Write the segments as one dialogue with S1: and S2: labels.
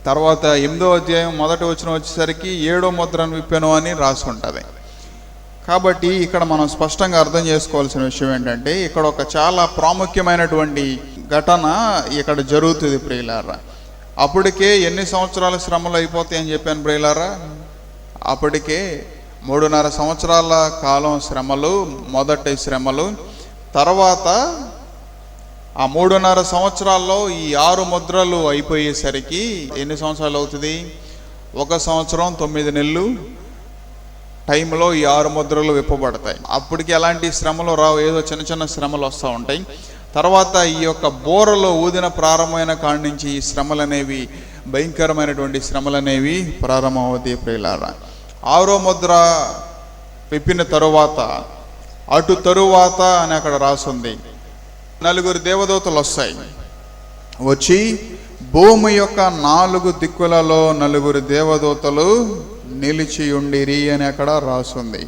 S1: తర్వాత 8వ అధ్యాయం మొదటి వచనం వచ్చేసరికి 7వ ముద్రను విప్పెను అని రాసి ఉంటుంది. కాబట్టి ఇక్కడ మనం స్పష్టంగా అర్థం చేసుకోవాల్సిన విషయం ఏంటంటే, ఇక్కడ ఒక చాలా ప్రాముఖ్యమైనటువంటి ఘటన ఇక్కడ జరుగుతుంది ప్రియులారా. అప్పటికే ఎన్ని సంవత్సరాల శ్రమలు అయిపోతాయి అని చెప్పాను ప్రియులారా? అప్పటికే 3.5 సంవత్సరాల కాలం శ్రమలు, మొదటి శ్రమలు. తర్వాత ఆ 3.5 సంవత్సరాల్లో ఈ 6 ముద్రలు అయిపోయేసరికి ఎన్ని సంవత్సరాలు అవుతుంది? 1 సంవత్సరం 9 నెలలు టైంలో ఈ 6 ముద్రలు విప్పబడతాయి. అప్పటికి ఎలాంటి శ్రమలు రావు, ఏదో చిన్న చిన్న శ్రమలు వస్తూ ఉంటాయి. తర్వాత ఈ యొక్క బోరలో ఊదిన ప్రారంభమైన కాడి నుంచి ఈ శ్రమలు అనేవి, భయంకరమైనటువంటి శ్రమలు అనేవి ప్రారంభమవుతాయి ప్రియులారా. 6వ ముద్ర విప్పిన తరువాత, అటు తరువాత అని అక్కడ రాసుంది, 4 దేవదూతలు వస్తాయి. వచ్చి భూమి యొక్క 4 దిక్కులలో 4 దేవదూతలు నిలిచి ఉండిరి అని అక్కడ రాసుంది.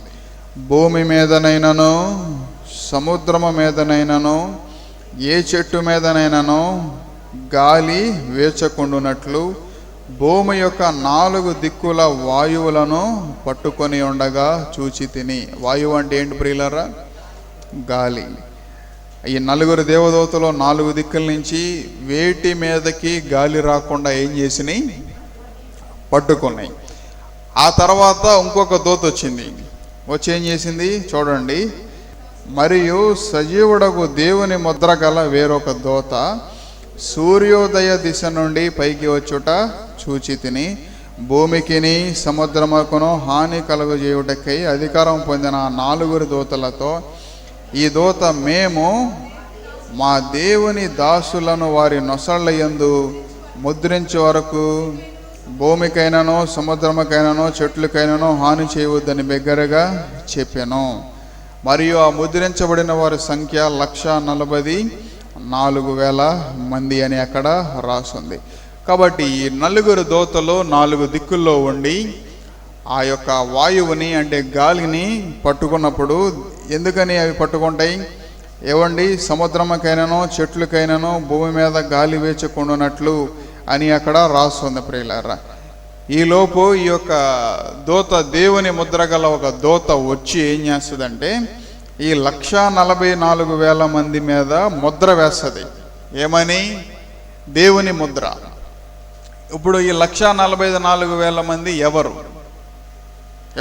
S1: భూమి మీదనైనను, సముద్రము మీదనైనను, ఏ చెట్టు మీదనైనను గాలి వేచకుండునట్లు భూమి యొక్క 4 దిక్కుల వాయువులను పట్టుకొని ఉండగా చూచి తిని. వాయువు అంటే ఏంటి ప్రియులారా? గాలి. ఈ 4 దేవదూతలు 4 దిక్కుల నుంచి వేటి మీదకి గాలి రాకుండా ఏం చేసినాయి? పట్టుకున్నాయి. ఆ తర్వాత ఇంకొక దూత వచ్చింది. వచ్చి ఏం చేసింది చూడండి. మరియు సజీవుడకు దేవుని ముద్ర గల వేరొక దూత సూర్యోదయ దిశ నుండి పైకి వచ్చుట చూచి తిని, భూమికిని సముద్రముకును హాని కలుగజేయుటకై అధికారం పొందిన 4 దూతలతో, ఈ దూత మేము మా దేవుని దాసులను వారి నొసళ్ళ యందు ముద్రించే వరకు భూమికైనానో సముద్రముకైనానో చెట్లకైనానో హాని చేయవద్దని బిగ్గరగా చెప్పాను. మరియు ఆ ముద్రించబడిన వారి సంఖ్య 144,000 మంది అని అక్కడ రాసుంది. కాబట్టి ఈ 4 దూతలు 4 దిక్కుల్లో ఉండి ఆ యొక్క వాయువుని అంటే గాలిని పట్టుకున్నప్పుడు, ఎందుకని అవి పట్టుకుంటాయి? ఏవండి, సముద్రముకైనానో చెట్లకైనానో భూమి మీద గాలి వేచకుండానట్లు అని అక్కడ రాస్తుంది ప్రియులారా. ఈలోపు ఈ యొక్క దూత, దేవుని ముద్ర గల ఒక దూత వచ్చి ఏం చేస్తుందంటే, ఈ 144,000 మంది మీద ముద్ర వేస్తుంది. ఏమని? దేవుని ముద్ర. ఇప్పుడు ఈ 144,000 మంది ఎవరు?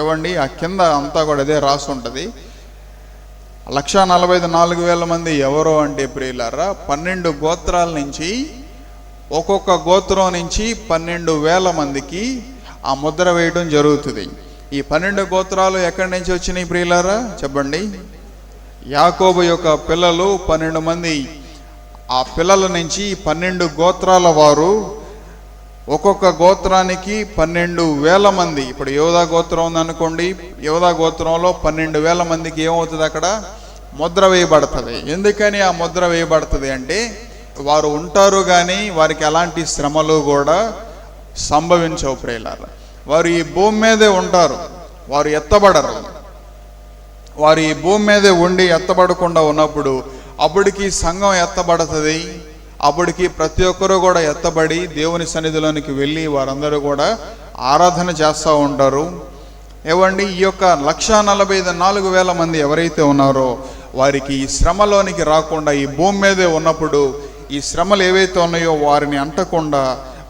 S1: ఏవండి, ఆ కింద అంతా కూడా అదే రాసి ఉంటుంది. 144,000 మంది ఎవరు అంటే ప్రియులారా, 12 గోత్రాల నుంచి, ఒక్కొక్క గోత్రం నుంచి 12,000 మందికి ఆ ముద్ర వేయడం జరుగుతుంది. ఈ 12 గోత్రాలు ఎక్కడి నుంచి వచ్చినాయి ప్రియులారా? చెప్పండి. యాకోబు యొక్క పిల్లలు 12 మంది. ఆ పిల్లల నుంచి 12 గోత్రాల వారు, ఒక్కొక్క గోత్రానికి 12,000 మంది. ఇప్పుడు యోధా గోత్రం ఉందనుకోండి, యోధా గోత్రంలో 12,000 మందికి ఏమవుతుంది? అక్కడ ముద్ర వేయబడుతుంది. ఎందుకని ఆ ముద్ర వేయబడుతుంది అంటే, వారు ఉంటారు కానీ వారికి ఎలాంటి శ్రమలు కూడా సంభవించవు ప్రియులారా. వారు ఈ భూమి మీదే ఉంటారు, వారు ఎత్తబడరు. వారు ఈ భూమి మీదే ఉండి ఎత్తబడకుండా ఉన్నప్పుడు అప్పటికి సంఘం ఎత్తబడుతుంది. అప్పటికి ప్రతి ఒక్కరూ కూడా ఎత్తబడి దేవుని సన్నిధిలోనికి వెళ్ళి వారందరూ కూడా ఆరాధన చేస్తూ ఉంటారు. ఏవండి, ఈ యొక్క 144,000 మంది ఎవరైతే ఉన్నారో వారికి ఈ శ్రమలోనికి రాకుండా, ఈ భూమి మీదే ఉన్నప్పుడు ఈ శ్రమలు ఏవైతే ఉన్నాయో వారిని అంటకుండా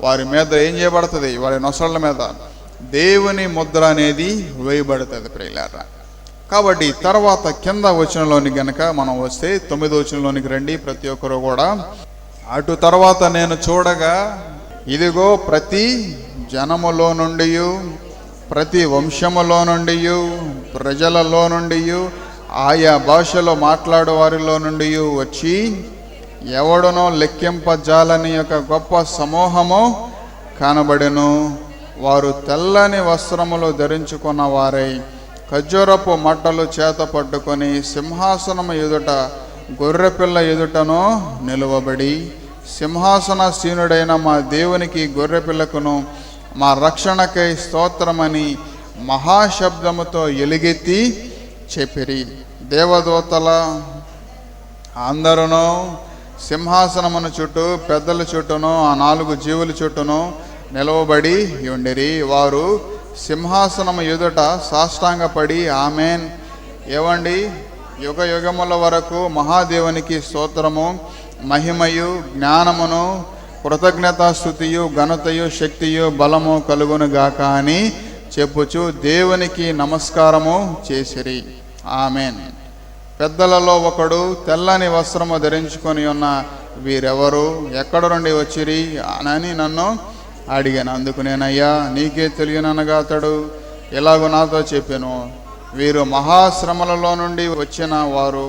S1: వారి మీద ఏం చేయబడుతుంది? వారి నొసళ్ళ మీద దేవుని ముద్ర అనేది వేయబడుతుంది ప్రియులారా. కాబట్టి తర్వాత కింద వచనంలోని గనక మనం వస్తే 9వ వచనంలోనికి రండి ప్రతి ఒక్కరు కూడా. అటు తర్వాత నేను చూడగా, ఇదిగో ప్రతి జనములో నుండి, ప్రతి వంశములో నుండి, ప్రజలలో నుండి, ఆయా భాషలో మాట్లాడే వారిలో నుండి వచ్చి ఎవడనో లెక్కింపజాలని యొక్క గొప్ప సమూహము కనబడెను. వారు తెల్లని వస్త్రములు ధరించుకున్న వారై ఖర్జూరపు మట్టలు చేత పట్టుకొని సింహాసనము ఎదుట గొర్రెపిల్ల ఎదుటను నిలువబడి, సింహాసనాసీనుడైన మా దేవునికి గొర్రెపిల్లకును మా రక్షణకై స్తోత్రమని మహాశబ్దముతో ఎలుగెత్తి చెప్పిరి. దేవదూతల అందరూ సింహాసనమును చుట్టూ, పెద్దల చుట్టూను, ఆ 4 జీవుల చుట్టూను నిలవబడి ఉండిరి. వారు సింహాసనము ఎదుట సాష్టాంగపడి ఆమెన్. ఏవండి, యుగ యుగముల వరకు మహాదేవునికి స్తోత్రము, మహిమయు, జ్ఞానమును, కృతజ్ఞతాస్తుతియు, ఘనతయు, శక్తియు, బలము కలుగును గాక అని చెప్పుచు దేవునికి నమస్కారము చేసిరి. ఆమెన్. పెద్దలలో ఒకడు తెల్లని వస్త్రము ధరించుకొని ఉన్న వీరెవరు, ఎక్కడ నుండి వచ్చిరి అని నన్ను అడిగాను. అందుకు నేనయ్యా నీకే తెలియననగా అతడు ఎలాగో నాతో చెప్పాను, వీరు మహాశ్రమలలో నుండి వచ్చిన వారు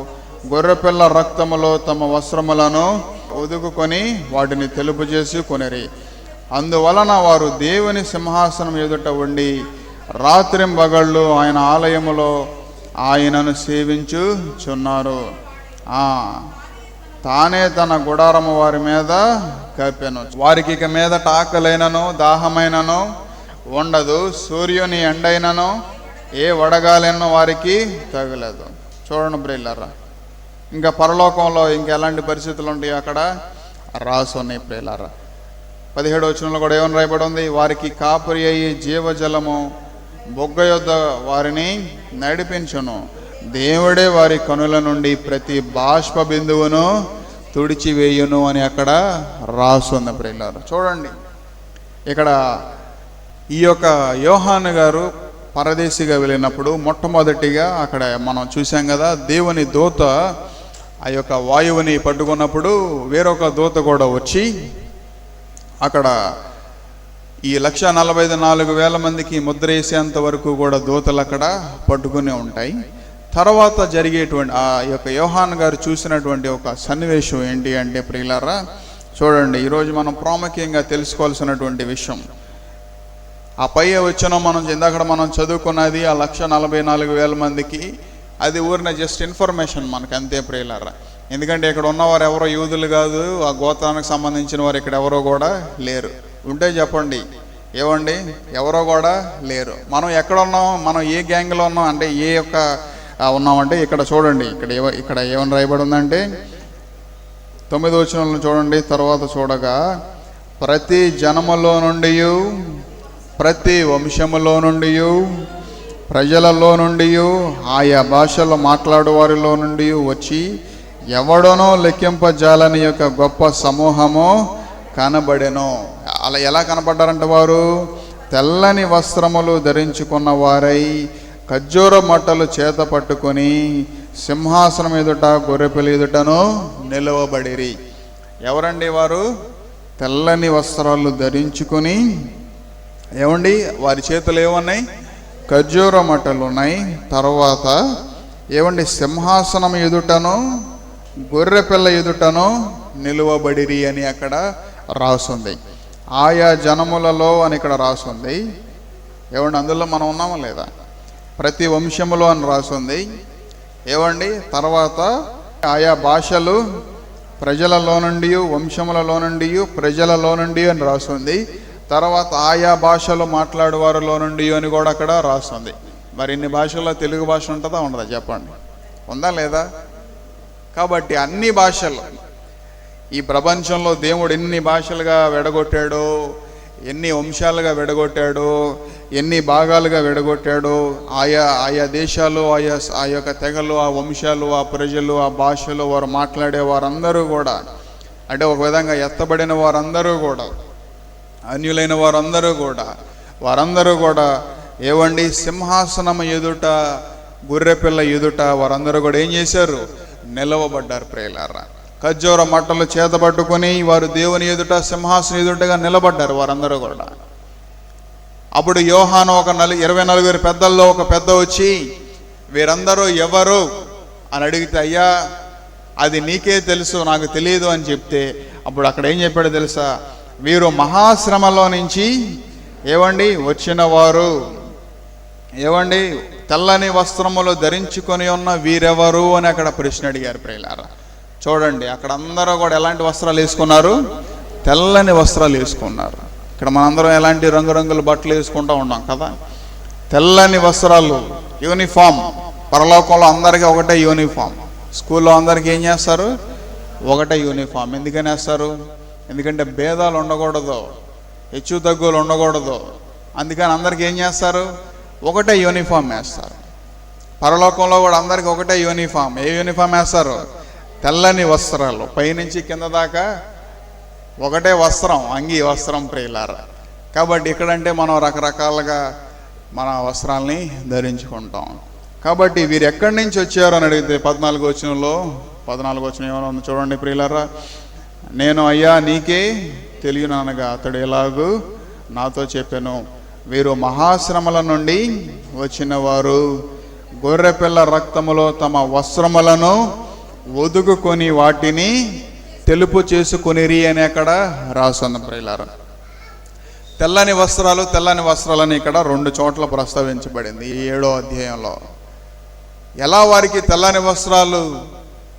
S1: గొర్రెపిల్ల రక్తములో తమ వస్త్రములను ఉదుకుకొని వాటిని తెలుపు చేసి కొనిరి. అందువలన వారు దేవుని సింహాసనం ఎదుట ఉండి రాత్రింబగళ్ళు ఆయన ఆలయములో ఆయనను సేవించుచున్నారు. తానే తన గుడారము వారి మీద కప్పెను. వారికి ఇక మీదట ఆకలైనను దాహమైనను ఉండదు, సూర్యుని ఎండైనను ఏ వడగాలెన్నో వారికి తగలేదు. చూడండి ప్రియులారా, ఇంకా పరలోకంలో ఇంకెలాంటి పరిస్థితులు ఉంటాయి అక్కడ రాసి ఉన్నాయి ప్రియులారా. 17వ వచనంలో కూడా ఏమని రాయబడి ఉంది, వారికి కాపురి అయ్యి జీవజలము బొగ్గ యొద్ద వారిని నడిపించును, దేవుడే వారి కనుల నుండి ప్రతి బాష్ప బిందువును తుడిచివేయును అని అక్కడ రాసుంది ప్రియులారా. చూడండి, ఇక్కడ ఈ యొక్క యోహాను గారు పరదేశిగా వెళ్ళినప్పుడు మొట్టమొదటిగా అక్కడ మనం చూసాం కదా, దేవుని దూత ఆ యొక్క వాయువుని పట్టుకున్నప్పుడు వేరొక దూత కూడా వచ్చి అక్కడ ఈ 1,44,000 మందికి ముద్ర వేసేంత వరకు కూడా దూతలు అక్కడ పట్టుకునే ఉంటాయి. తర్వాత జరిగేటువంటి ఆ యొక్క యోహాన్ గారు చూసినటువంటి ఒక సన్నివేశం ఏంటి అంటే ప్రియులారా, చూడండి, ఈరోజు మనం ప్రాముఖ్యంగా తెలుసుకోవాల్సినటువంటి విషయం, ఆ పై వచ్చిన ఇందాక మనం చదువుకున్నది ఆ 1,44,000 మందికి అది ఊరిన జస్ట్ ఇన్ఫర్మేషన్ మనకు అంతే ప్రియులారా. ఎందుకంటే ఇక్కడ ఉన్నవారు ఎవరో యూదులు కాదు, ఆ గోత్రానికి సంబంధించిన వారు ఇక్కడ ఎవరో కూడా లేరు. ఉంటే చెప్పండి, ఏవండి, ఎవరో కూడా లేరు. మనం ఎక్కడ ఉన్నాం, మనం ఏ గ్యాంగ్లో ఉన్నాం అంటే ఏ యొక్క ఉన్నామంటే ఇక్కడ చూడండి, ఇక్కడ ఏమని రాయబడి ఉందంటే 9వ వచనంలో చూడండి, తర్వాత చూడగా ప్రతి జనములో నుండి ప్రతి వంశములో నుండి ప్రజలలో నుండి ఆయా భాషలో మాట్లాడు వారిలో నుండి వచ్చి ఎవడనో లెక్కింపజాలని యొక్క గొప్ప సమూహము కనబడెను. అలా ఎలా కనబడ్డారంట, వారు తెల్లని వస్త్రములు ధరించుకున్న వారై ఖర్జూర మట్టలు చేత పట్టుకొని సింహాసనం ఎదుట గొర్రెపిల్ల ఎదుటను నిలవబడిరి. ఎవరండి వారు? తెల్లని వస్త్రాలు ధరించుకొని, ఏమండి, వారి చేతులు ఏమన్నాయి? ఖర్జూర మట్టలు ఉన్నాయి. తర్వాత ఏమండి, సింహాసనం ఎదుటను గొర్రెపిల్ల ఎదుటను నిలువబడిరి అని అక్కడ రాసుంది. ఆయా జనములలో అని ఇక్కడ రాసుంది. ఏమండి, అందులో మనం ఉన్నామా లేదా? ప్రతి వంశములో అని రాసుంది. ఏమండి, తర్వాత ఆయా భాషలు ప్రజలలో నుండి వంశములలో నుండి ప్రజలలో నుండి అని రాసుంది. తర్వాత ఆయా భాషలు మాట్లాడేవారిలో నుండి అని కూడా అక్కడ రాస్తుంది. మరి ఇన్ని భాషల్లో తెలుగు భాష ఉంటుందా ఉండదా చెప్పండి? ఉందా లేదా? కాబట్టి అన్ని భాషలు, ఈ ప్రపంచంలో దేవుడు ఎన్ని భాషలుగా విడగొట్టాడో, ఎన్ని వంశాలుగా విడగొట్టాడో, ఎన్ని భాగాలుగా విడగొట్టాడో, ఆయా దేశాలు, ఆ యొక్క తెగలు, ఆ వంశాలు, ఆ ప్రజలు, ఆ భాషలు, వారు మాట్లాడే వారందరూ కూడా, అంటే ఒక విధంగా ఎత్తబడిన వారందరూ కూడా, అన్యులైన వారందరూ కూడా ఏవండి, సింహాసనం ఎదుట గొర్రెపిల్ల ఎదుట వారందరూ కూడా ఏం చేశారు? నిలవబడ్డారు ప్రియులారా. ఖర్జూర మట్టలు చేతబట్టుకొని వారు దేవుని ఎదుట సింహాసనం ఎదుటగా నిలబడ్డారు వారందరూ కూడా. అప్పుడు యోహాను ఒక 24 పెద్దల్లో ఒక పెద్ద వచ్చి వీరందరూ ఎవరు అని అడిగితే, అయ్యా అది నీకే తెలుసు, నాకు తెలియదు అని చెప్తే, అప్పుడు అక్కడ ఏం చెప్పాడో తెలుసా? వీరు మహాశ్రమలో నుంచి ఏవండి వచ్చిన వారు, ఏవండి తెల్లని వస్త్రములు ధరించుకొని ఉన్న వీరెవరు అని అక్కడ ప్రశ్న అడిగారు ప్రియులారా. చూడండి, అక్కడ అందరూ కూడా ఎలాంటి వస్త్రాలు వేసుకున్నారు? తెల్లని వస్త్రాలు వేసుకున్నారు. ఇక్కడ మనందరం ఎలాంటి రంగురంగుల బట్టలు వేసుకుంటూ ఉన్నాం కదా, తెల్లని వస్త్రాలు, యూనిఫామ్. పరలోకంలో అందరికీ ఒకటే యూనిఫామ్. స్కూల్లో అందరికీ ఏం చేస్తారు? ఒకటే యూనిఫామ్. ఎందుకని వేస్తారు? ఎందుకంటే భేదాలు ఉండకూడదు. హెచ్చు తగ్గులు ఉండకూడదు. అందుకని అందరికి ఏం చేస్తారు? ఒకటే యూనిఫామ్ వేస్తారు. పరలోకంలో కూడా అందరికి ఒకటే యూనిఫామ్. ఏ యూనిఫామ్ వేస్తారు? తెల్లని వస్త్రాలు, పైనుంచి కింద దాకా ఒకటే వస్త్రం, అంగీ వస్త్రం ప్రియులారా. కాబట్టి ఇక్కడంటే మనం రకరకాలుగా మన వస్త్రాల్ని ధరించుకుంటాం. కాబట్టి వీరు ఎక్కడి నుంచి వచ్చారు అని అడిగితే 14 వచనంలో ఏమైనా ఉంది చూడండి ప్రియులారా. నేను అయ్యా నీకే తెలియననగా అతడు ఎలాగూ నాతో చెప్పాను, వీరు మహాశ్రమల నుండి వచ్చిన వారు, గొర్రెపిల్ల రక్తములో తమ వస్త్రములను ఒదుగుకొని వాటిని తెలుపు చేసుకొనిరి అని అక్కడ రాసుంది ప్రియులారా. తెల్లని వస్త్రాలని ఇక్కడ 2 చోట్ల ప్రస్తావించబడింది ఈ 7వ అధ్యాయంలో. ఎలా వారికి తెల్లని వస్త్రాలు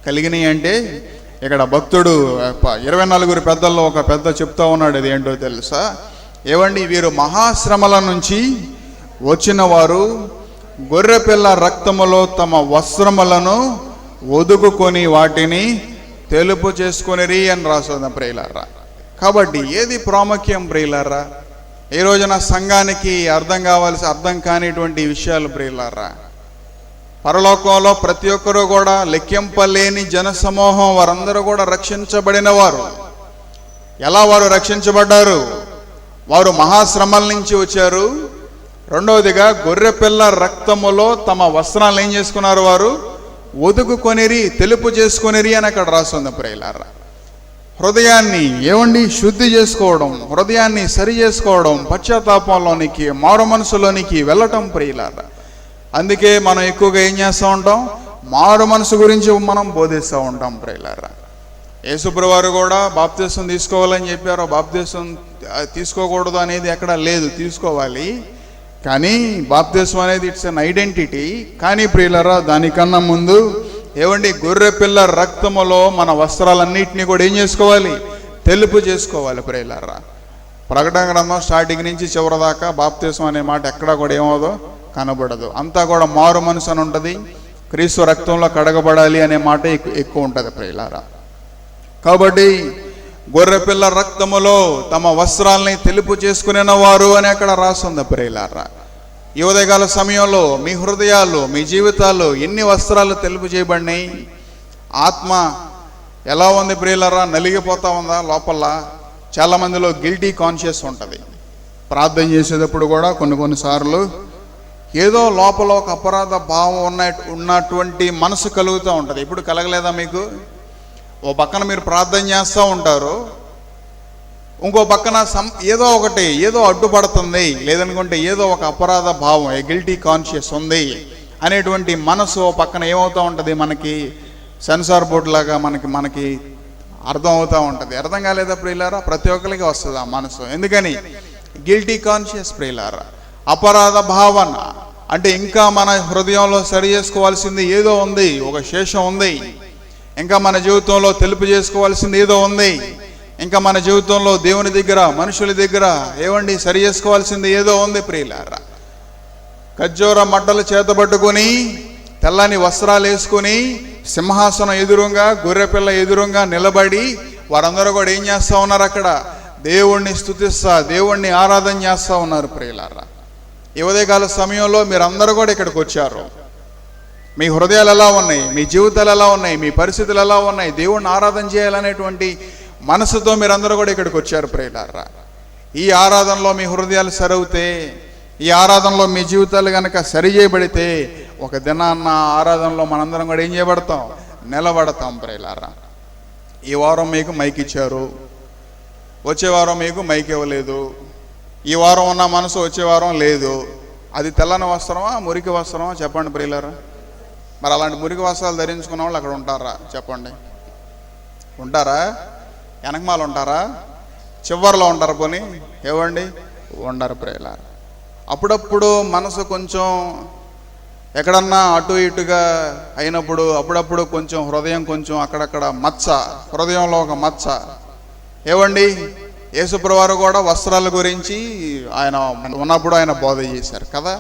S1: కలిగినాయి అంటే, ఇక్కడ భక్తుడు 24 పెద్దల్లో ఒక పెద్ద చెప్తా ఉన్నాడు. ఇది ఏంటో తెలుసా? ఏవండి, వీరు మహాశ్రమల నుంచి వచ్చిన వారు, గొర్రెపిల్ల రక్తములో తమ వస్త్రములను ఒదుగుకొని వాటిని తెలుపు చేసుకొనిరి అని రాస్తుంది ప్రియులారా. కాబట్టి ఏది ప్రాముఖ్యం ప్రియులారా? ఈ రోజున సంఘానికి అర్థం కానిటువంటి విషయాలు ప్రియులారా. పరలోకంలో ప్రతి ఒక్కరూ కూడా లెక్కింపలేని జనసమూహం, వారందరూ కూడా రక్షించబడిన వారు. ఎలా వారు రక్షించబడ్డారు? వారు మహాశ్రమల నుంచి వచ్చారు. రెండవదిగా గొర్రెపిల్ల రక్తములో తమ వస్త్రాలను ఏం చేసుకున్నారు? వారు ఒదుగుకొనిరి, తెలుపు చేసుకొనిరి అని అక్కడ రాస్తుంది ప్రియులారా. హృదయాన్ని శుద్ధి చేసుకోవడం, హృదయాన్ని సరి చేసుకోవడం, పశ్చాత్తాపంలోనికి, మారు మనసులోనికి వెళ్ళటం ప్రియులారా. అందుకే మనం ఎక్కువగా ఏం చేస్తూ ఉంటాం? మారు మనసు గురించి మనం బోధిస్తూ ఉంటాం ప్రియులారా. యేసుప్రభువారు కూడా బాప్తిసం తీసుకోవాలని చెప్పారు. బాప్తిసం తీసుకోకూడదు అనేది ఎక్కడ లేదు, తీసుకోవాలి. కానీ బాప్తిసం అనేది ఇట్స్ అన్ ఐడెంటిటీ. కానీ ప్రియులారా, దానికన్నా ముందు గొర్రెపిల్ల రక్తములో మన వస్త్రాలన్నింటినీ కూడా ఏం చేసుకోవాలి? తెలుపు చేసుకోవాలి ప్రియులారా. ప్రకటన గ్రంథం స్టార్టింగ్ నుంచి చివరి దాకా బాప్తిసం అనే మాట ఎక్కడా కూడా ఏమవుదో కనబడదు. అంతా కూడా మారు మనసు అని ఉంటుంది. క్రీస్తు రక్తంలో కడగబడాలి అనే మాట ఎక్కువ ఉంటుంది ప్రియులారా. కాబట్టి గొర్రెపిల్ల రక్తములో తమ వస్త్రాలని తెలుపు చేసుకునే వారు అని అక్కడ రాస్తుంది ప్రియులారా. ఈ ఉదయకాల సమయంలో మీ హృదయాలు, మీ జీవితాలు ఎన్ని వస్త్రాలు తెలుపు చేయబడినాయి? ఆత్మ ఎలా ఉంది ప్రియులారా? నలిగిపోతా ఉందా లోపల? చాలామందిలో గిల్టీ కాన్షియస్ ఉంటుంది. ప్రార్థన చేసేటప్పుడు కూడా కొన్నిసార్లు ఏదో లోపల ఒక అపరాధ భావం ఉన్నటువంటి మనసు కలుగుతూ ఉంటుంది. ఇప్పుడు కలగలేదా మీకు? ఓ పక్కన మీరు ప్రార్థన చేస్తూ ఉంటారు, ఇంకో పక్కన ఏదో అడ్డుపడుతుంది, లేదనుకుంటే ఏదో ఒక అపరాధ భావం, గిల్టీ కాన్షియస్ ఉంది అనేటువంటి మనసు ఓ పక్కన ఏమవుతూ ఉంటుంది? మనకి సెన్సార్ బోర్డు లాగా మనకి అర్థం అవుతూ ఉంటుంది. అర్థం కాలేదా ప్రియులారా? ప్రతి ఒక్కరికి వస్తుంది ఆ మనసు. ఎందుకని? గిల్టీ కాన్షియస్ ప్రియులారా. అపరాధ భావన అంటే ఇంకా మన హృదయంలో సరి చేసుకోవాల్సింది ఏదో ఉంది, ఒక శేషం ఉంది. ఇంకా మన జీవితంలో తెలుపు చేసుకోవాల్సింది ఏదో ఉంది. ఇంకా మన జీవితంలో దేవుని దగ్గర, మనుషుల దగ్గర సరి చేసుకోవాల్సింది ఏదో ఉంది ప్రియులారా. ఖర్జూర మడ్డలు చేతబట్టుకొని, తెల్లని వస్త్రాలు వేసుకొని, సింహాసనం ఎదురుగా, గొర్రెపిల్ల ఎదురుగా నిలబడి వారందరూ కూడా ఏం చేస్తూ ఉన్నారు? అక్కడ దేవుణ్ణి స్తుతిస్తా, దేవుణ్ణి ఆరాధన చేస్తూ ఉన్నారు ప్రియులారా. ఈ ఉదయకాల సమయంలో మీరందరూ కూడా ఇక్కడికి వచ్చారు. మీ హృదయాలు ఎలా ఉన్నాయి? మీ జీవితాలు ఎలా ఉన్నాయి? మీ పరిస్థితులు ఎలా ఉన్నాయి? దేవుణ్ణి ఆరాధన చేయాలనేటువంటి మనసుతో మీరందరూ కూడా ఇక్కడికి వచ్చారు ప్రియులారా. ఈ ఆరాధనలో మీ హృదయాలు సరవుతే, ఈ ఆరాధనలో మీ జీవితాలు కనుక సరి చేయబడితే, ఒక దినాన్న ఆరాధనలో మనందరం కూడా ఏం చేయబడతాం? నిలబడతాం ప్రియులారా. ఈ వారం మీకు మైక్ ఇచ్చారు, వచ్చే వారం మీకు మైక్ ఇవ్వలేదు. ఈ వారం ఉన్న మనసు వచ్చే వారం లేదు. అది తెల్లని వస్త్రమా, మురికి వస్త్రమా? చెప్పండి ప్రియులారా. మరి అలాంటి మురికి వస్త్రాలు ధరించుకున్న వాళ్ళు అక్కడ ఉంటారా? చెప్పండి. ఉంటారా? వెనకమాల ఉంటారా? చివరిలో ఉంటారు. పోనీ ఉండరు ప్రియులారా. అప్పుడప్పుడు మనసు కొంచెం ఎక్కడన్నా అటు ఇటుగా అయినప్పుడు, అప్పుడప్పుడు కొంచెం హృదయం కొంచెం అక్కడక్కడ మచ్చ, హృదయంలో ఒక మచ్చ. యేసుప్రభువారు కూడా వస్త్రాల గురించి ఆయన ఉన్నప్పుడు ఆయన బోధ చేశారు కదా.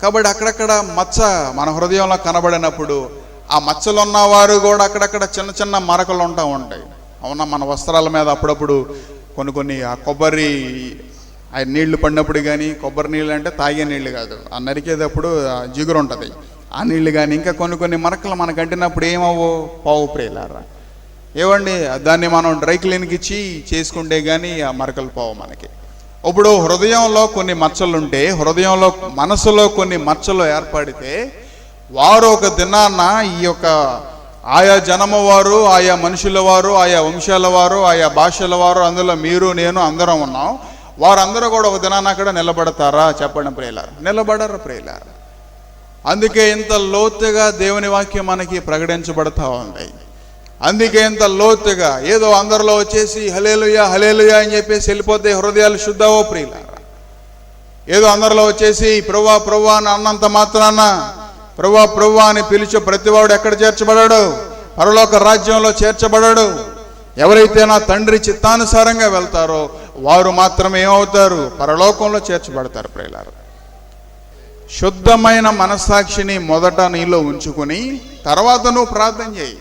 S1: కాబట్టి అక్కడక్కడ మచ్చ మన హృదయంలో కనబడినప్పుడు, ఆ మచ్చలు ఉన్నవారు కూడా అక్కడక్కడ చిన్న చిన్న మరకలు ఉంటాయి. అవునా? మన వస్త్రాల మీద అప్పుడప్పుడు కొన్ని ఆ కొబ్బరి ఆ నీళ్లు పడినప్పుడు కానీ, కొబ్బరి నీళ్ళు అంటే తాగే నీళ్ళు కాదు, ఆ నరికేటప్పుడు జిగురు ఉంటుంది, ఆ నీళ్ళు కానీ, ఇంకా కొన్ని మరకలు మనకు అంటినప్పుడు ఏమవు పావు ప్రియులారా. ఏవండి దాన్ని మనం డ్రై క్లీన్కి ఇచ్చి చేసుకుంటే కానీ ఆ మరకలు పోవు మనకి. ఇప్పుడు హృదయంలో కొన్ని మచ్చలుంటే, హృదయంలో మనసులో కొన్ని మచ్చలు ఏర్పడితే, వారు ఒక దినాన్న ఈ యొక్క ఆయా జనము వారు, ఆయా మనుషుల వారు, ఆయా వంశాల వారు, ఆయా భాషల వారు, అందులో మీరు నేను అందరం ఉన్నాం, వారందరూ కూడా ఒక దినాన్న అక్కడ నిలబడతారా చెప్పండి ప్రియులారా? నిలబడరు ప్రియులారా. అందుకే ఇంత లోతుగా దేవుని వాక్యం మనకి ప్రకటించబడతా ఉంది. అందుకే ఇంత లోతుగా ఏదో అందరిలో వచ్చేసి హల్లెలూయా హల్లెలూయా అని చెప్పేసి వెళ్ళిపోతే హృదయాలు శుద్ధవో ప్రియులారా. ఏదో అందరిలో వచ్చేసి ప్రభువా ప్రభువా అని అన్నంత మాత్రాన ప్రభువా ప్రభువా అని పిలిచే ప్రతివాడు ఎక్కడ చేర్చబడాడు? పరలోక రాజ్యంలో చేర్చబడాడు. ఎవరైతే నా తండ్రి చిత్తానుసారంగా వెళ్తారో వారు మాత్రమే ఏమవుతారు? పరలోకంలో చేర్చబడతారు ప్రియులారా. శుద్ధమైన మనస్సాక్షిని మొదట నీలో ఉంచుకుని తర్వాత నువ్వు ప్రార్థన చేయి.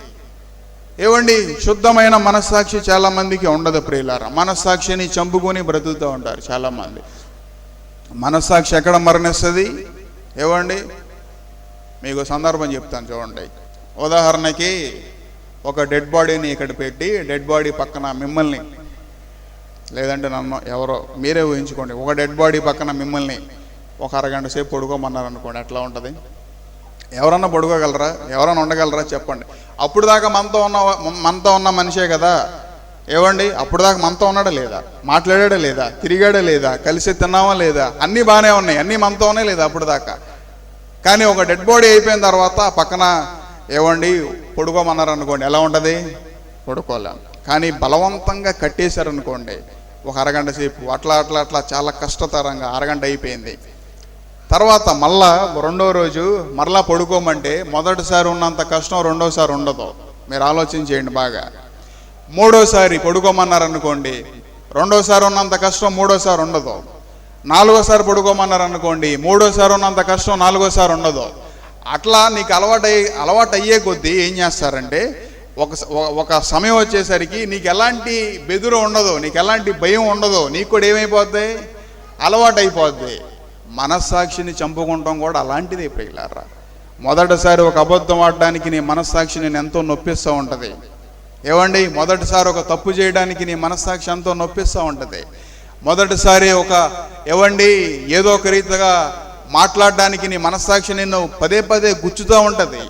S1: ఏవండి శుద్ధమైన మనస్సాక్షి చాలా మందికి ఉండదు ప్రియులారా. మనస్సాక్షిని చంపుకొని బ్రతుకుతూ ఉంటారు చాలామంది. మనస్సాక్షి ఎక్కడ మరణిస్తుంది? ఏవండి మీకు సందర్భం చెప్తాను చూడండి. ఉదాహరణకి ఒక డెడ్ బాడీని ఇక్కడ పెట్టి, డెడ్ బాడీ పక్కన మిమ్మల్ని, లేదంటే నన్ను ఎవరో మీరే ఊహించుకోండి, ఒక డెడ్ బాడీ పక్కన మిమ్మల్ని ఒక అరగంట సేపు పడుకోమన్నారు అనుకోండి, ఎట్లా ఉంటుంది? ఎవరన్నా పడుకోగలరా? ఎవరన్నా ఉండగలరా చెప్పండి? అప్పుడు దాకా మనతో ఉన్న మనిషే కదా. ఏవండి అప్పుడు దాకా మనతో ఉన్నాడా లేదా? మాట్లాడాడా లేదా? తిరిగాడా లేదా? కలిసి తిన్నామా లేదా? అన్నీ బాగానే ఉన్నాయి, అన్నీ మనతో ఉన్నాయి లేదా అప్పుడు దాకా. కానీ ఒక డెడ్ బాడీ అయిపోయిన తర్వాత పక్కన ఏవండి పడుకోమన్నారు అనుకోండి, ఎలా ఉంటుంది? పడుకోలేం. కానీ బలవంతంగా కట్టేశారనుకోండి ఒక అరగంట సేపు, అట్లా అట్లా అట్లా చాలా కష్టతరంగా అరగంట అయిపోయింది. తర్వాత మళ్ళా రెండో రోజు మరలా పడుకోమంటే మొదటిసారి ఉన్నంత కష్టం రెండోసారి ఉండదు. మీరు ఆలోచన చేయండి బాగా. మూడోసారి పడుకోమన్నారనుకోండి, రెండోసారి ఉన్నంత కష్టం మూడోసారి ఉండదు. నాలుగోసారి పడుకోమన్నారనుకోండి, మూడోసారి ఉన్నంత కష్టం నాలుగోసారి ఉండదు. అట్లా నీకు అలవాటు అయ్యే కొద్దీ ఏం చేస్తారంటే ఒక సమయం వచ్చేసరికి నీకు ఎలాంటి బెదురు ఉండదు, నీకు ఎలాంటి భయం ఉండదు, నీకు కూడా ఏమైపోద్ది? అలవాటు అయిపోద్ది. మనస్సాక్షిని చంపుకుంటాం కూడా అలాంటిదే ప్రియులారా. మొదటిసారి ఒక అబద్ధం ఆడడానికి నీ మనస్సాక్షి నేను ఎంతో నొప్పిస్తూ ఉంటుంది. ఏవండి మొదటిసారి ఒక తప్పు చేయడానికి నీ మనస్సాక్షి ఎంతో నొప్పిస్తూ ఉంటుంది. మొదటిసారి ఏవండి ఏదో ఒక రీతిగా మాట్లాడడానికి నీ మనస్సాక్షి నిన్ను పదే పదే గుచ్చుతూ ఉంటుంది.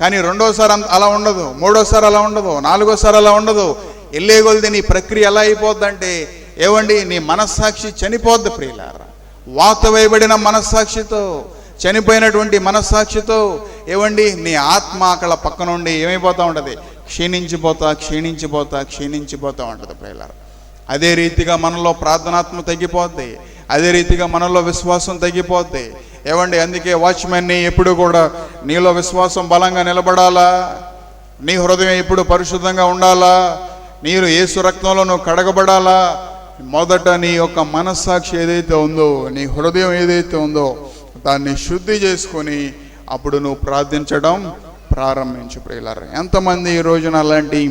S1: కానీ రెండోసారి అలా ఉండదు, మూడోసారి అలా ఉండదు, నాలుగోసారి అలా ఉండదు. వెళ్ళే కొలిది నీ ప్రక్రియ ఎలా అయిపోద్దంటే ఏవండి నీ మనస్సాక్షి చనిపోద్ది ప్రియులారా. వాత వేయబడిన మనస్సాక్షితో, చనిపోయినటువంటి మనస్సాక్షితో ఏవండి నీ ఆత్మ అక్కడ పక్క నుండి ఏమైపోతూ ఉంటుంది? క్షీణించిపోతూ ఉంటుంది ప్రియులారా. అదే రీతిగా మనలో ప్రార్థనాత్మ తగ్గిపోద్ది, అదే రీతిగా మనలో విశ్వాసం తగ్గిపోద్ది. ఏవండి అందుకే వాచ్మెన్ని ఎప్పుడు కూడా నీలో విశ్వాసం బలంగా నిలబడాలా, నీ హృదయం ఎప్పుడు పరిశుద్ధంగా ఉండాలా, నీరు యేసు రక్తంలో నువ్వు కడగబడాలా. మొదట నీ యొక్క మనస్సాక్షి ఏదైతే ఉందో, నీ హృదయం ఏదైతే ఉందో దాన్ని శుద్ధి చేసుకొని అప్పుడు నువ్వు ప్రార్థించడం ప్రారంభించు ప్రియులారా. ఎంతమంది ఈ రోజున అలాంటి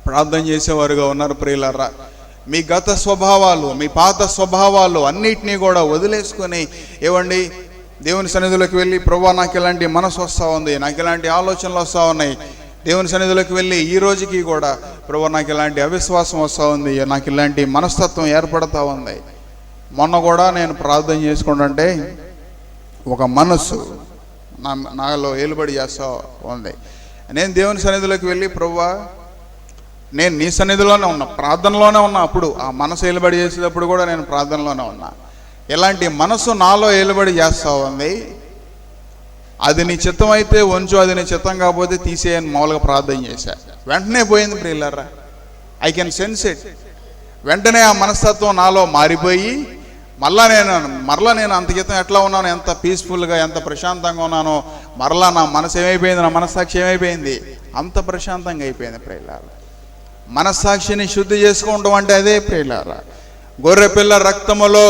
S1: ప్రార్థన చేసేవారుగా ఉన్నారు ప్రియులారా? మీ గత స్వభావాలు, మీ పాత స్వభావాలు అన్నిటినీ కూడా వదిలేసుకొని ఏవండి దేవుని సన్నిధిలోకి వెళ్ళి ప్రభువా నాకు ఇలాంటి మనసు వస్తూ ఉంది, నాకు ఇలాంటి ఆలోచనలు వస్తూ ఉన్నాయి. దేవుని సన్నిధిలోకి వెళ్ళి ఈ రోజుకి కూడా ప్రభువా నాకు ఇలాంటి అవిశ్వాసం వస్తూ ఉంది, నాకు ఇలాంటి మనస్తత్వం ఏర్పడుతూ ఉంది. మొన్న కూడా నేను ప్రార్థన చేసుకుంటుంటే ఒక మనసు నాలో ఏలుబడి చేస్తూ ఉంది. నేను దేవుని సన్నిధిలోకి వెళ్ళి ప్రభువా నేను నీ సన్నిధిలోనే ఉన్నా, ప్రార్థనలోనే ఉన్నా. అప్పుడు ఆ మనసు ఏలుబడి చేసేటప్పుడు కూడా నేను ప్రార్థనలోనే ఉన్నా. ఇలాంటి మనసు నాలో ఏలుబడి చేస్తూ ఉంది. అది నీ చిత్తం అయితే ఉంచు, అది నీ చిత్తం కాకపోతే తీసేయని మామూలుగా ప్రార్థన చేశా. వెంటనే పోయింది ప్రియులారా. I can sense it. వెంటనే ఆ మనస్తత్వం నాలో మారిపోయి మరలా నేను అంత క్రితం ఎట్లా ఉన్నాను, ఎంత పీస్ఫుల్గా ఎంత ప్రశాంతంగా ఉన్నానో మరలా నా మనసు ఏమైపోయింది, నా మనస్సాక్షి ఏమైపోయింది, అంత ప్రశాంతంగా అయిపోయింది ప్రియులారా. మనస్సాక్షిని శుద్ధి చేసుకుంటాం అంటే అదే ప్రియులారా. గొర్రెపిల్ల రక్తములో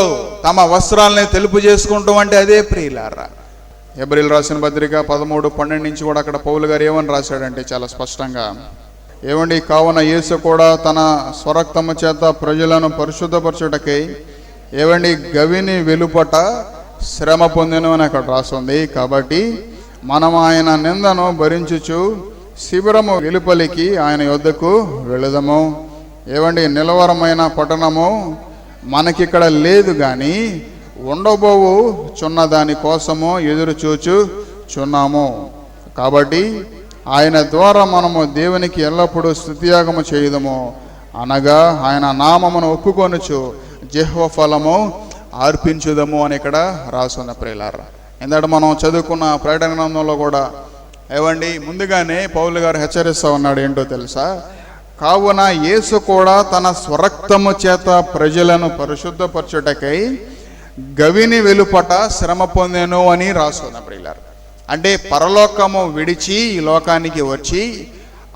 S1: తమ వస్త్రాలని తెలుపు చేసుకుంటాం అంటే అదే ప్రియులారా. హెబ్రీయులు రాసిన పత్రిక 13:12 నుంచి కూడా అక్కడ పౌలు గారు ఏమని రాశాడంటే చాలా స్పష్టంగా, ఏమండి, కావున యేసు కూడా తన స్వరక్తము చేత ప్రజలను పరిశుద్ధపరచుటకై ఏవండి గవిని వెలుపట శ్రమ పొందెను అని అక్కడ రాస్తుంది. కాబట్టి మనం ఆయన నిందను భరించుచు శిబిరము వెలుపలికి ఆయన యొద్దకు వెళుదము. ఏవండి, నిలవరమైన పట్టణము మనకిక్కడ లేదు కానీ ఉండబోవు చున్న దాని కోసము ఎదురు చూచుచున్నాము. కాబట్టి ఆయన ద్వారా మనము దేవునికి ఎల్లప్పుడూ స్తుతియాగము చేయుదము, అనగా ఆయన నామమును ఒప్పుకొనుచు జెహోవా ఫలము అర్పించుదము అని ఇక్కడ రాసున్న ప్రియులారా. ఎందుకంటే మనం చదువుకున్న ప్రకటన గ్రంథంలో కూడా ఏవండి ముందుగానే పౌలు గారు హెచ్చరిస్తూ ఉన్నాడు. ఏంటో తెలుసా? కావున యేసు కూడా తన స్వరక్తము చేత ప్రజలను పరిశుద్ధపరచుటకై గవిని వెలుపట శ్రమ పొందెను అని రాసున్న ప్రియులారా. అంటే పరలోకము విడిచి ఈ లోకానికి వచ్చి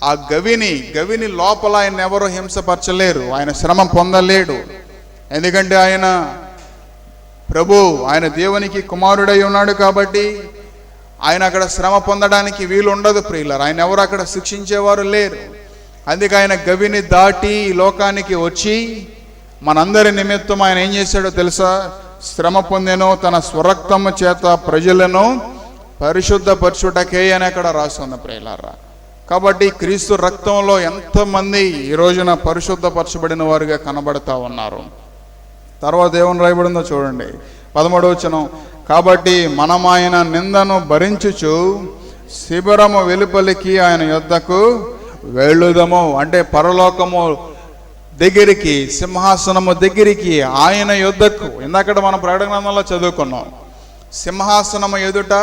S1: ఆ గవిని లోపల ఆయన ఎవరు హింసపరచలేరు, ఆయన శ్రమ పొందలేడు. ఎందుకంటే ఆయన ప్రభు, ఆయన దేవునికి కుమారుడై ఉన్నాడు కాబట్టి ఆయన అక్కడ శ్రమ పొందడానికి వీలు ఉండదు ప్రియులారా. ఆయన ఎవరు అక్కడ శిక్షించేవారు లేరు. అందుకే ఆయన గవిని దాటి ఈ లోకానికి వచ్చి మనందరి నిమిత్తం ఆయన ఏం చేశాడో తెలుసా? శ్రమ పొందెను, తన స్వరక్తము చేత ప్రజలను పరిశుద్ధపరచుటకే అని అక్కడ రాస్తుంది ప్రియులారా. కాబట్టి క్రీస్తు రక్తంలో ఎంతమంది ఈ రోజున పరిశుద్ధపరచబడిన వారుగా కనబడతా ఉన్నారు. తర్వాత ఏమని రాయబడిందో చూడండి, 13వ వచనం. కాబట్టి మనం ఆయన నిందను భరించుచు శిబిరము వెలుపలికి ఆయన యొద్దకు వెళ్ళుదము. అంటే పరలోకము దగ్గరికి, సింహాసనము దగ్గరికి, ఆయన యొద్దకు. ఇందాక మనం ప్రకటన గ్రంథంలో చదువుకున్నాం, సింహాసనము ఎదుట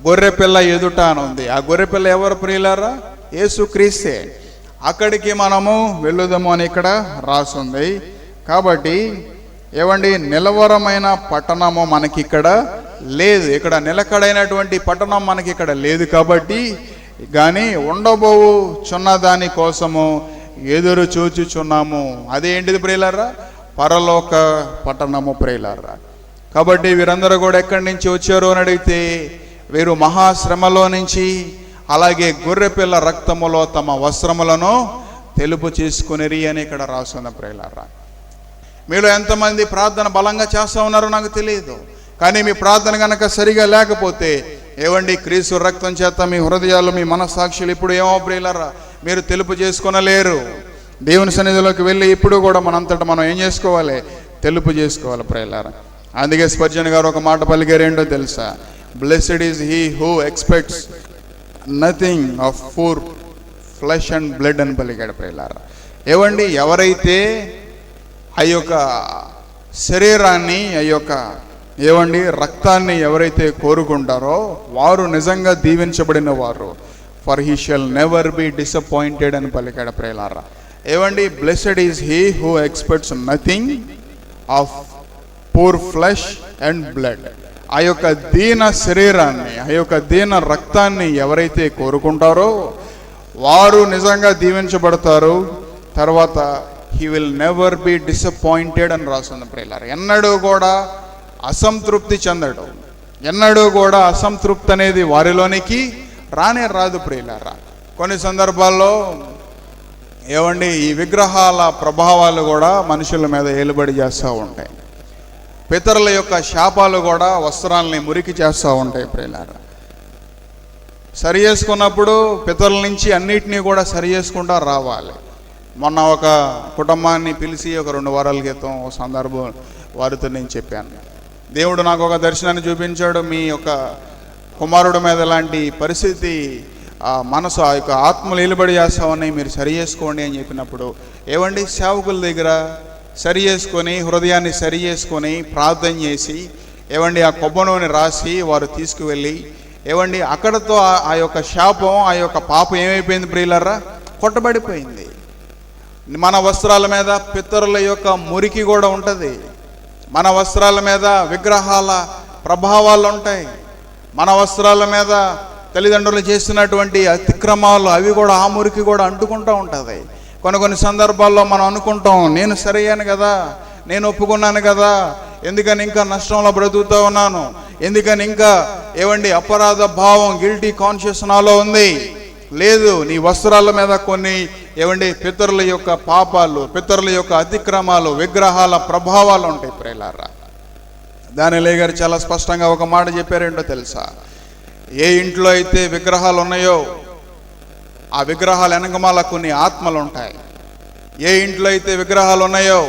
S1: గొర్రెపిల్ల ఎదుట అని ఉంది. ఆ గొర్రెపిల్ల ఎవరు ప్రియులారా? యేసుక్రీస్తే. అక్కడికి మనము వెళ్ళుదాము అని ఇక్కడ రాసుంది. కాబట్టి ఏవండి, నిలవరమైన పట్టణము మనకి ఇక్కడ లేదు. ఇక్కడ నిలకడైనటువంటి పట్టణం మనకి ఇక్కడ లేదు. కాబట్టి కానీ ఉండబోవు చున్న దాని కోసము ఎదురు చూచుచున్నాము. అదేంటిది ప్రియులారా? పరలోక పట్టణము ప్రియులారా. కాబట్టి వీరందరూ కూడా ఎక్కడి నుంచి వచ్చారు అని అడిగితే, వీరు మహాశ్రమలో నుంచి, అలాగే గొర్రెపిల్ల రక్తములో తమ వస్త్రములను తెలుపు చేసుకునిరి అని ఇక్కడ రాసున్న ప్రియులారా. మీలో ఎంతమంది ప్రార్థన బలంగా చేస్తూ ఉన్నారో నాకు తెలియదు. కానీ మీ ప్రార్థన కనుక సరిగా లేకపోతే ఏవండి, క్రీస్తు రక్తం చేత మీ హృదయాలు, మీ మనస్సాక్షులు ఇప్పుడు ఏమో ప్రియులారా మీరు తెలుపు చేసుకొనలేరు. దేవుని సన్నిధిలోకి వెళ్ళి ఇప్పుడు కూడా మనంతటా మనం ఏం చేసుకోవాలి? తెలుపు చేసుకోవాలి ప్రియులారా. అందుకే స్పర్జన్ గారు ఒక మాట పలికారు. ఏంటో తెలుసా? Blessed is he who expects nothing of poor flesh and blood అని పలికాడు ప్రియులారా. ఏవండి, ఎవరైతే ఆ యొక్క శరీరాన్ని, ఆ యొక్క ఏవండి రక్తాన్ని ఎవరైతే కోరుకుంటారో వారు నిజంగా దీవించబడిన వారు. For he shall never be disappointed అని పలికాడు ప్రియులారా. ఏవండి, blessed is he who expects nothing of poor flesh and blood. ఆ యొక్క దీన శరీరాన్ని, ఆ యొక్క దీన రక్తాన్ని ఎవరైతే కోరుకుంటారో వారు నిజంగా దీవించబడతారు. తర్వాత he will never be disappointed అని రాస్తుంది ప్రియులారా. ఎన్నడూ కూడా అసంతృప్తి చెందడు. ఎన్నడూ కూడా అసంతృప్తి అనేది వారిలోనికి రానే రాదు ప్రియులారా. కొన్ని సందర్భాల్లో ఏవండి, ఈ విగ్రహాల ప్రభావాలు కూడా మనుషుల మీద ఏలుబడి చేస్తూ ఉంటాయి. పితరుల యొక్క శాపాలు కూడా వస్త్రాలని మురికి చేస్తూ ఉంటాయి ప్రియులారా. సరి చేసుకున్నప్పుడు పితరుల నుంచి అన్నిటినీ కూడా సరి చేసుకుంటూ రావాలి. మొన్న ఒక కుటుంబాన్ని పిలిచి ఒక 2 వారాల క్రితం ఒక సందర్భం వారితో నేను చెప్పాను. దేవుడు నాకు ఒక దర్శనాన్ని చూపించాడు. మీ యొక్క కుమారుడు మీద ఇలాంటి పరిస్థితి, మనసు, ఆ యొక్క ఆత్మలు నిలబడి చేస్తామని మీరు సరి చేసుకోండి అని చెప్పినప్పుడు ఏవండి, సేవకుల దగ్గర సరి చేసుకొని, హృదయాన్ని సరి చేసుకొని ప్రార్థన చేసి ఏవండి ఆ కొబ్బరిని రాసి వారు తీసుకువెళ్ళి ఏవండి అక్కడతో ఆ యొక్క శాపం, ఆ యొక్క పాపం ఏమైపోయింది ప్రియులారా? కొట్టబడిపోయింది. మన వస్త్రాల మీద పితరుల యొక్క మురికి కూడా ఉంటుంది. మన వస్త్రాల మీద విగ్రహాల ప్రభావాలు ఉంటాయి. మన వస్త్రాల మీద తల్లిదండ్రులు చేస్తున్నటువంటి అతిక్రమాలు అవి కూడా, ఆ మురికి కూడా అంటుకుంటూ ఉంటుంది. కొన్ని సందర్భాల్లో మనం అనుకుంటాం, నేను సరయ్యాను కదా, నేను ఒప్పుకున్నాను కదా, ఎందుకని ఇంకా నష్టంలో బ్రతుకుతూ ఉన్నాను, ఎందుకని ఇంకా ఏవండి అపరాధ భావం, గిల్టీ కాన్షియస్ నాలో ఉంది. లేదు, నీ వస్త్రాల మీద కొన్ని పితరుల యొక్క పాపాలు, పితరుల యొక్క అతిక్రమాలు, విగ్రహాల ప్రభావాలు ఉంటాయి ప్రియులారా. దానియేలు గారు చాలా స్పష్టంగా ఒక మాట చెప్పారేంటో తెలుసా? ఏ ఇంట్లో అయితే విగ్రహాలు ఉన్నాయో ఆ విగ్రహాల వెనకమాల కొన్ని ఆత్మలు ఉంటాయి. ఏ ఇంట్లో అయితే విగ్రహాలు ఉన్నాయో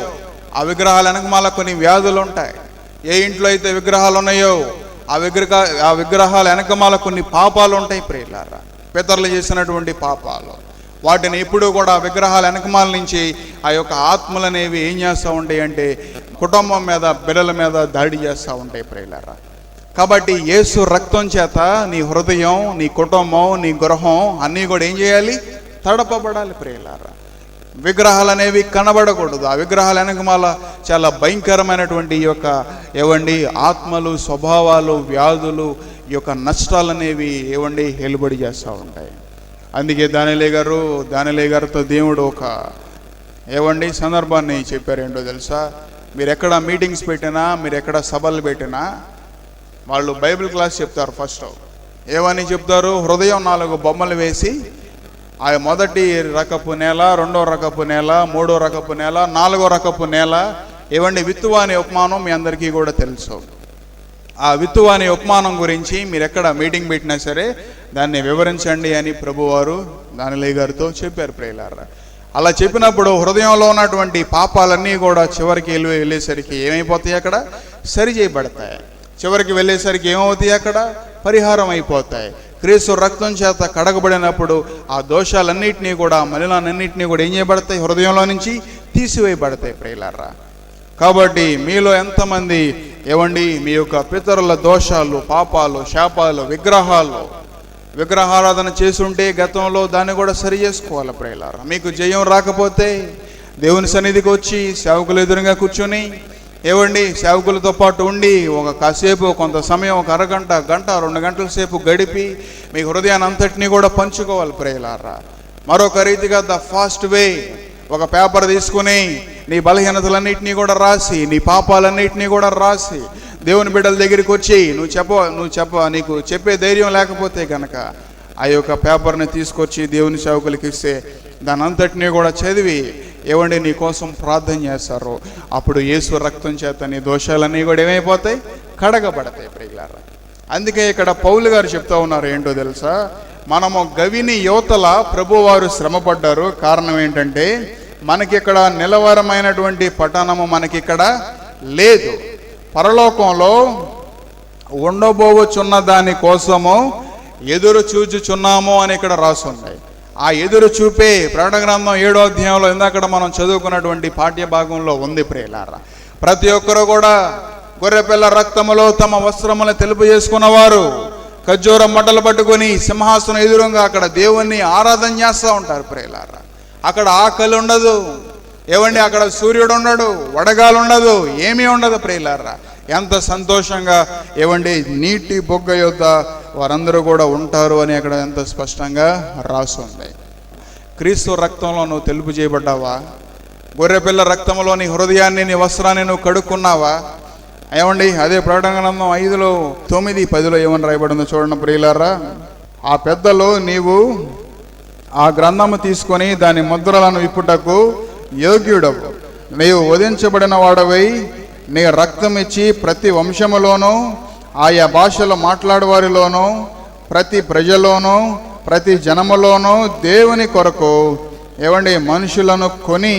S1: ఆ విగ్రహాల వెనకమాల కొన్ని వ్యాధులు ఉంటాయి. ఏ ఇంట్లో అయితే విగ్రహాలు ఉన్నాయో ఆ విగ్రహాల వెనకమాల కొన్ని పాపాలు ఉంటాయి ప్రియులారా, పితరులు చేసినటువంటి పాపాలు. వాటిని ఎప్పుడూ కూడా విగ్రహాల వెనకమాల నుంచి ఆ యొక్క ఆత్మలు అనేవి ఏం చేస్తూ ఉంటాయి అంటే కుటుంబం మీద, బిడ్డల మీద దాడి చేస్తూ ఉంటాయి ప్రియులారా. కాబట్టి యేసు రక్తం చేత నీ హృదయం, నీ కుటుంబం, నీ గృహం అన్నీ కూడా ఏం చేయాలి? తడపబడాలి ప్రియులారా. విగ్రహాలు అనేవి కనబడకూడదు. ఆ విగ్రహాల వెనకమాల చాలా భయంకరమైనటువంటి ఈ యొక్క ఆత్మలు, స్వభావాలు, వ్యాధులు, ఈ యొక్క నష్టాలు అనేవి హేలుబడి చేస్తూ ఉంటాయి. అందుకే దానియేలు గారితో దేవుడు ఒక సందర్భాన్ని చెప్పారేంటో తెలుసా? మీరు ఎక్కడ మీటింగ్స్ పెట్టినా, మీరు ఎక్కడ సభలు పెట్టినా వాళ్ళు బైబిల్ క్లాస్ చెప్తారు. ఫస్ట్ ఏమని చెప్తారు? హృదయం 4 బొమ్మలు వేసి ఆ మొదటి రకపు నేల, 2వ రకపు నేల, 3వ రకపు నేల, 4వ రకపు నేల. విత్తువ అనే ఉపమానం మీ అందరికీ కూడా తెలుసు. ఆ విత్తువ అనే ఉపమానం గురించి మీరు ఎక్కడ మీటింగ్ పెట్టినా సరే దాన్ని వివరించండి అని ప్రభువారు దానియేలు గారితో చెప్పారు ప్రియులారా. అలా చెప్పినప్పుడు హృదయంలో ఉన్నటువంటి పాపాలన్నీ కూడా చివరికి వెళ్ళేసరికి ఏమైపోతాయి? అక్కడ సరి చేయబడతాయి. చివరికి వెళ్ళేసరికి ఏమవుతాయి? అక్కడ పరిహారం అయిపోతాయి. క్రీస్తు రక్తం చేత కడగబడినప్పుడు ఆ దోషాలన్నింటినీ కూడా, మలినాలన్నింటినీ కూడా ఏం చేయబడతాయి? హృదయంలో నుంచి తీసివేయబడతాయి ప్రియులారా. కాబట్టి మీలో ఎంతమంది మీ యొక్క పితరుల దోషాలు, పాపాలు, శాపాలు, విగ్రహారాధన చేసుంటే గతంలో దాన్ని కూడా సరి చేసుకోవాలి ప్రియులారా. మీకు జయం రాకపోతే దేవుని సన్నిధికి వచ్చి సేవకులు ఎదురుగా కూర్చొని సేవకులతో పాటు ఉండి కాసేపు, కొంత సమయం, ఒక అరగంట, గంట, 2 గంటల సేపు గడిపి మీ హృదయాన్ని అంతటినీ కూడా పంచుకోవాలి ప్రియులారా. మరొక రీతిగా ద ఫాస్ట్ వే, ఒక పేపర్ తీసుకుని నీ బలహీనతలన్నింటినీ కూడా రాసి, నీ పాపాలన్నింటినీ కూడా రాసి దేవుని బిడ్డల దగ్గరికి వచ్చి నీకు చెప్పే ధైర్యం లేకపోతే కనుక ఆ యొక్క పేపర్ని తీసుకొచ్చి దేవుని సేవకులకి ఇస్తే దాని అంతటినీ కూడా చదివి నీ కోసం ప్రార్థన చేస్తారు. అప్పుడు యేసు రక్తం చేత నీ దోషాలన్నీ కూడా ఏమైపోతాయి? కడగబడతాయి ప్రియులారా. అందుకే ఇక్కడ పౌలు గారు చెప్తా ఉన్నారు ఏంటో తెలుసా? మనము గవిని యువతల ప్రభువారు శ్రమపడ్డారు. కారణం ఏంటంటే మనకిక్కడ నిలవరమైనటువంటి పట్టణము మనకిక్కడ లేదు. పరలోకంలో ఉండబోవచ్చున్న దాని కోసము ఎదురు చూచుచున్నాము అని ఇక్కడ రాసుంది. ఆ ఎదురు చూపే ప్రకటన గ్రంథం 7వ అధ్యాయంలో ఇందాక మనం చదువుకున్నటువంటి పాఠ్య భాగంలో ఉంది ప్రియులారా. ప్రతి ఒక్కరు కూడా గొర్రెపిల్ల రక్తములో తమ వస్త్రములను తెలుపు చేసుకున్నవారు ఖర్జూరం మట్టలు పట్టుకొని సింహాసనం ఎదురుగా అక్కడ దేవుణ్ణి ఆరాధన చేస్తూ ఉంటారు ప్రియులారా. అక్కడ ఆకలి ఉండదు, అక్కడ సూర్యుడు ఉండడు, వడగాలు ఉండదు, ఏమీ ఉండదు ప్రియులారా. ఎంత సంతోషంగా నీటి బొగ్గ యొద్ద వారందరూ కూడా ఉంటారు అని అక్కడ ఎంత స్పష్టంగా రాసుంది. క్రీస్తు రక్తంలో నువ్వు తెలుపు చేయబడ్డావా? గొర్రెపిల్ల రక్తంలో నీ హృదయాన్ని, నీ వస్త్రాన్ని నువ్వు కడుక్కున్నావా? అదే ప్రకటన గ్రంథం 5, 9, 10 ఏమని రాయబడిందో చూడండి ప్రియులారా. ఆ పెద్దలు నీవు ఆ గ్రంథము తీసుకొని దాని ముద్రలను విప్పుటకు యోగ్యుడవు, నీవు వధించబడిన వాడవై నీ రక్తం ఇచ్చి ప్రతి వంశములోనూ, ఆయా భాషలో మాట్లాడేవారిలోనూ, ప్రతి ప్రజలోనూ, ప్రతి జనములోనూ దేవుని కొరకు మనుషులను కొని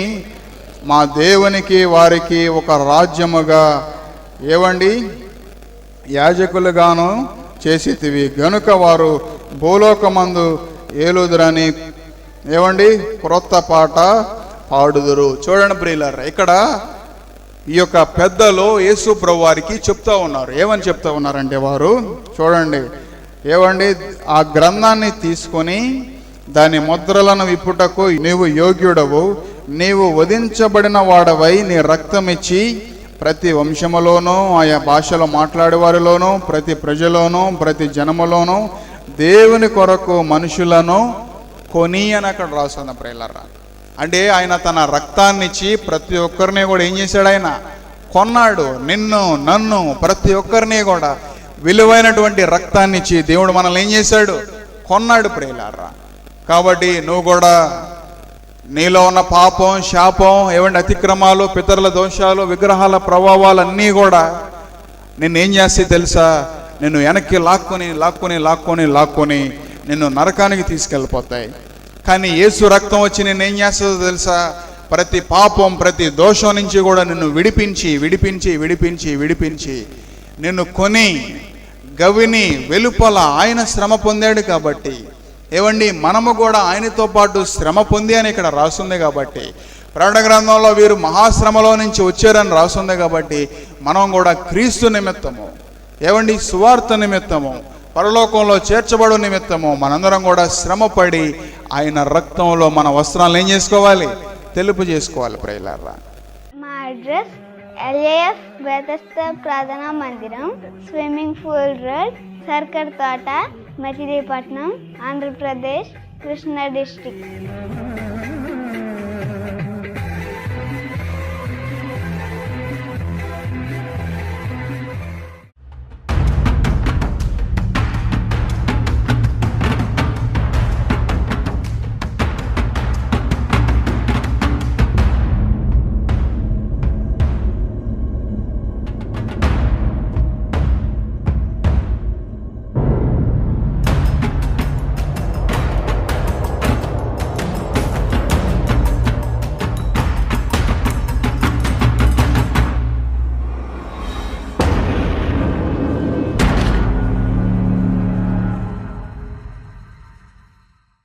S1: మా దేవునికి వారికి ఒక రాజ్యముగా యాజకులుగాను చేసితివి గనుక వారు భూలోకమందు ఏలుదురని క్రొత్త పాట పాడుదురు. చూడండి ప్రియులారా, ఇక్కడ ఈ యొక్క పెద్దలు యేసు ప్రభు వారికి చెప్తా ఉన్నారు. ఏమని చెప్తా ఉన్నారంటే వారు చూడండి, ఆ గ్రంథాన్ని తీసుకొని దాని ముద్రలను విప్పుటకు నీవు యోగ్యుడవు, నీవు వధించబడిన వాడవై నీ రక్తం ఇచ్చి ప్రతి వంశములోనూ, ఆయా భాషలో మాట్లాడేవారిలోనూ, ప్రతి ప్రజలోనూ, ప్రతి జనములోనూ దేవుని కొరకు మనుషులను కొని అని అక్కడ రాస్తున్న ప్రియులారా. అంటే ఆయన తన రక్తాన్ని ఇచ్చి ప్రతి ఒక్కరిని కూడా ఏం చేశాడు? ఆయన కొన్నాడు. నిన్ను, నన్ను, ప్రతి ఒక్కరిని కూడా విలువైనటువంటి రక్తాన్ని ఇచ్చి దేవుడు మనల్ని ఏం చేశాడు? కొన్నాడు ప్రియులారా. కాబట్టి నువ్వు కూడా నీలో ఉన్న పాపం, శాపం, ఏమంటే అతిక్రమాలు, పితరుల దోషాలు, విగ్రహాల ప్రభావాలు అన్నీ కూడా నిన్నేం చేస్తాయి తెలుసా? నిన్ను వెనక్కి లాక్కొని నిన్ను నరకానికి తీసుకెళ్ళిపోతాయి. కానీ యేసు రక్తం వచ్చి నిన్నేం చేస్తుందో తెలుసా? ప్రతి పాపం, ప్రతి దోషం నుంచి కూడా నిన్ను విడిపించి నిన్ను కొని గవిని వెలుపల ఆయన శ్రమ పొందాడు. కాబట్టి ఏవండి, మనము కూడా ఆయనతో పాటు శ్రమ పొంది అని ఇక్కడ రాస్తుంది. కాబట్టి ప్రకటన గ్రంథంలో వీరు మహాశ్రమలో నుంచి వచ్చారని రాస్తుంది. కాబట్టి మనం కూడా క్రీస్తు నిమిత్తము, ఏవండి, సువార్త నిమిత్తము, పరలోకంలో చేర్చబడు నిమిత్తము మనందరం కూడా శ్రమపడి ఆయన రక్తంలో మన వస్త్రాలను ఏం చేసుకోవాలి? తెలుపు చేసుకోవాలి. ప్రియులారా,
S2: మా అడ్రస్ LAF బెతెస్దా ప్రార్థనా మందిరం, స్విమ్మింగ్ పూల్ రోడ్, సర్కర్ తోట, మచిలీపట్నం, ఆంధ్రప్రదేశ్, కృష్ణా డిస్ట్రిక్ట్.